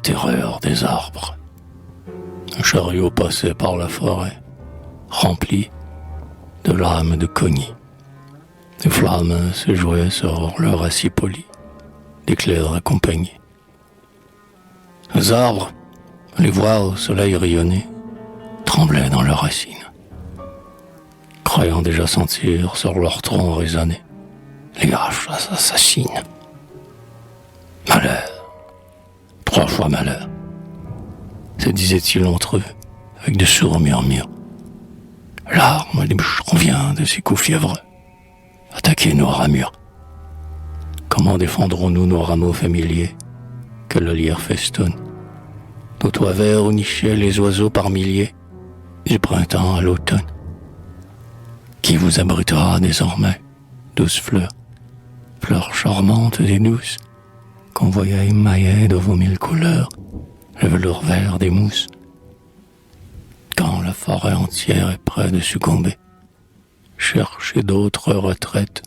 terreur des arbres. Un chariot passait par la forêt, rempli de lames de cognis. Des flammes se jouaient sur leur acier poli, d'éclairs accompagnés. Les arbres, à les voir au soleil rayonner, tremblaient dans leurs racines, croyant déjà sentir sur leur tronc résonner les haches assassines. Malheur, 3 fois malheur, se disaient-ils entre eux, avec de sourds murmures. L'arme des bûcherons vient de ces coups fiévreux attaquer nos ramures. Comment défendrons-nous nos rameaux familiers que le lierre festonne, nos toits verts où nichaient les oiseaux par milliers, du printemps à l'automne? Qui vous abritera désormais, douces fleurs, fleurs charmantes et douces, qu'on voyait émaillées de vos 1000 couleurs, le velours vert des mousses? Quand la forêt entière est près de succomber, cherchez d'autres retraites,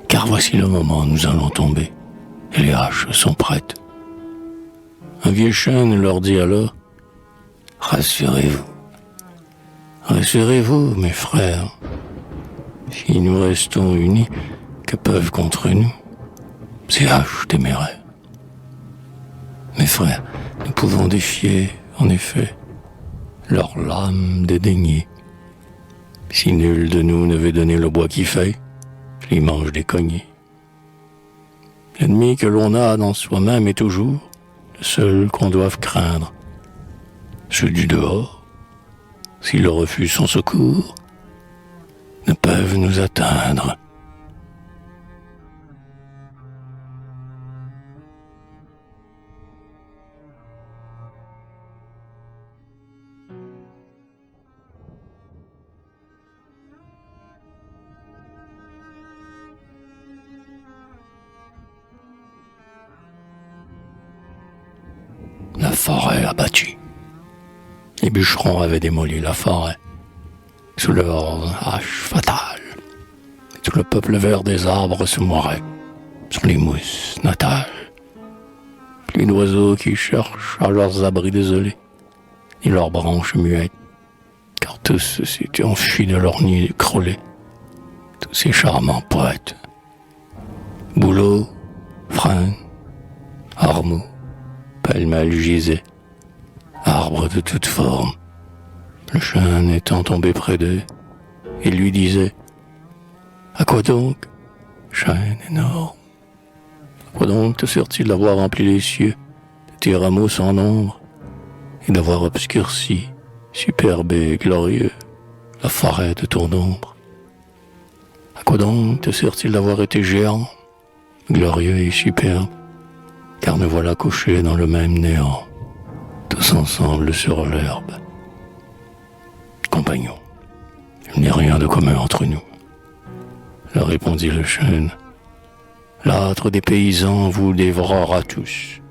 car voici le moment où nous allons tomber, et les haches sont prêtes. Un vieux chêne leur dit alors, rassurez-vous, rassurez-vous, mes frères, si nous restons unis, que peuvent contre nous ces haches téméraires? Mes frères, nous pouvons défier, en effet, leurs lames dédaignées. Si nul de nous ne veut donner le bois qui fait, il mange des cognets. L'ennemi que l'on a dans soi-même est toujours le seul qu'on doive craindre. Ceux du dehors, s'ils refusent son secours, ne peuvent nous atteindre. La forêt abattue. Les bûcherons avaient démoli la forêt sous leurs haches fatales. Tout le peuple vert des arbres se moirait sur les mousses natales. Plus d'oiseaux qui cherchent à leurs abris désolés, ni leurs branches muettes, car tous s'étaient enfuis de leur nid crôlé, tous ces charmants poètes. Bouleaux, frênes, ormeaux, pêle-mêle gisaient, arbres de toutes formes. Le chêne étant tombé près d'eux, il lui disait: à quoi donc, chêne énorme? À quoi donc te sert-il d'avoir rempli les cieux de tes rameaux sans nombre, et d'avoir obscurci, superbe et glorieux, la forêt de ton ombre? À quoi donc te sert-il d'avoir été géant, glorieux et superbe, car nous voilà couchés dans le même néant, tous ensemble sur l'herbe? Compagnons, il n'y a rien de commun entre nous, leur répondit le chêne. L'âtre des paysans vous dévorera tous,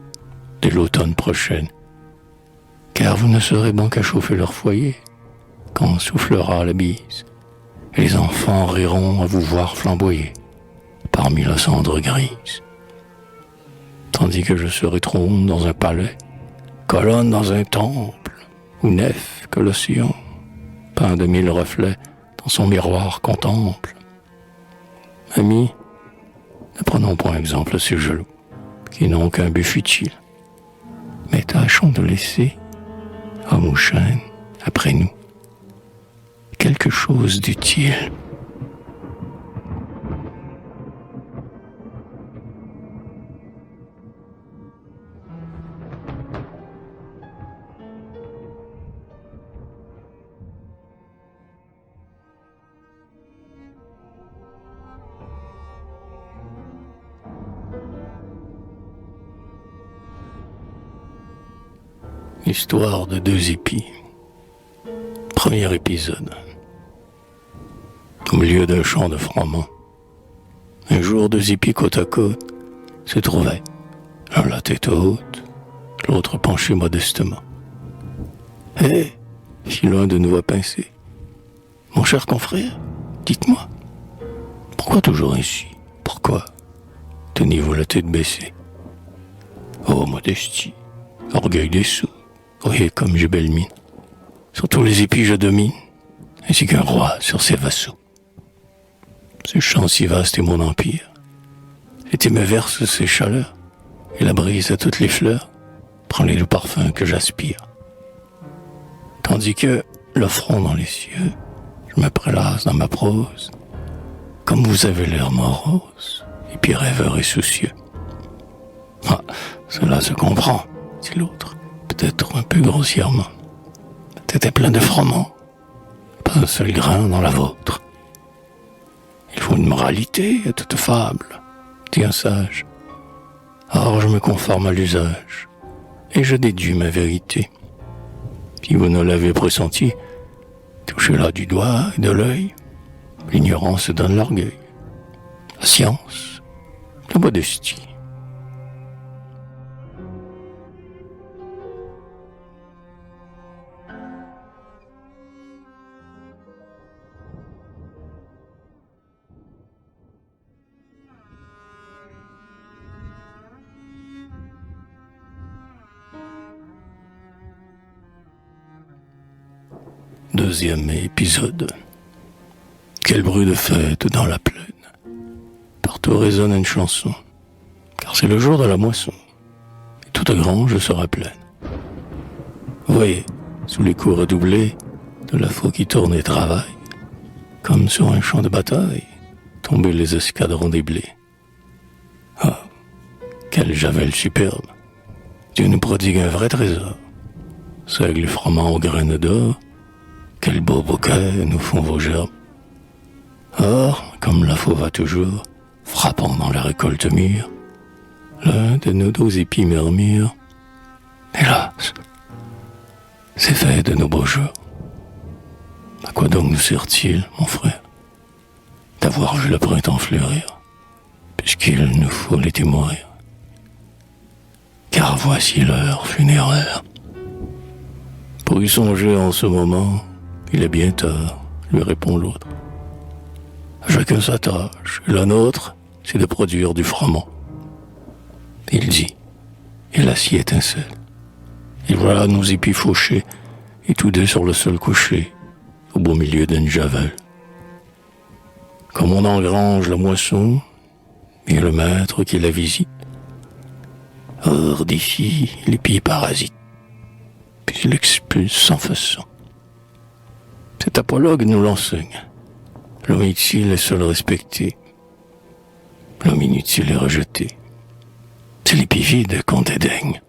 dès l'automne prochaine, car vous ne serez bon qu'à chauffer leur foyer, quand soufflera la bise, et les enfants riront à vous voir flamboyer parmi la cendre grise. Tandis que je serai trône dans un palais, colonne dans un temple, ou nef que l'océan, peint de 1000 reflets, dans son miroir contemple. Amis, ne prenons point exemple à ces jaloux, qui n'ont qu'un but futile, mais tâchons de laisser, homme ou chêne, après nous, quelque chose d'utile. Histoire de 2 épis. Premier épisode. Au milieu d'un champ de froment, un jour 2 épis côte à côte se trouvaient, l'un la tête haute, l'autre penché modestement. « Hé !» fit l'un de nous à pincer. « Mon cher confrère, dites-moi, pourquoi toujours ainsi? Pourquoi tenez-vous la tête baissée? » « Oh, modestie, orgueil des sous, voyez comme j'ai belle mine. Sur tous les épis je domine, ainsi qu'un roi sur ses vassaux. Ce champ si vaste est mon empire, l'été me verse ses chaleurs, et la brise à toutes les fleurs prend les doux parfums que j'aspire. Tandis que, le front dans les cieux, je me prélasse dans ma prose, comme vous avez l'air morose, et puis rêveur et soucieux. Ah, cela se comprend, dit l'autre, peut-être un peu grossièrement. T'étais plein de froment, pas un seul grain dans la vôtre. Il faut une moralité à toute fable, dit un sage. Or je me conforme à l'usage, et je déduis ma vérité. Si vous ne l'avez pressenti, touchez-la du doigt et de l'œil. L'ignorance donne l'orgueil, la science, la modestie. Deuxième épisode. Quel bruit de fête dans la plaine. Partout résonne une chanson, car c'est le jour de la moisson, et toute grange sera pleine. Voyez, sous les coups redoublés de la faux qui tourne et travaille, comme sur un champ de bataille, tomber les escadrons des blés. Ah, quelle javel superbe! Dieu nous prodigue un vrai trésor. Seigle froment aux graines d'or, quel beau bouquet nous font vos gerbes. Or, comme la faux va toujours, frappant dans la récolte mûre, l'un de nos doux épis murmure, hélas, c'est fait de nos beaux jours. À quoi donc nous sert-il, mon frère, d'avoir vu le printemps fleurir, puisqu'il nous faut l'été mourir? Car voici l'heure funéraire. Pour y songer en ce moment, il est bien tard, lui répond l'autre. Chacun sa tâche, et la nôtre, c'est de produire du froment. Il dit, et l'acier étincelle. Et voilà nos épis fauchés, et tous deux sur le sol couché, au beau milieu d'une javel. Comme on engrange la moisson, et le maître qui la visite, hors d'ici l'épi parasite, puis il expulse sans façon. Cet apologue nous l'enseigne. L'homme utile est seul respecté. L'homme inutile est rejeté. C'est l'épi vide qu'on dédaigne.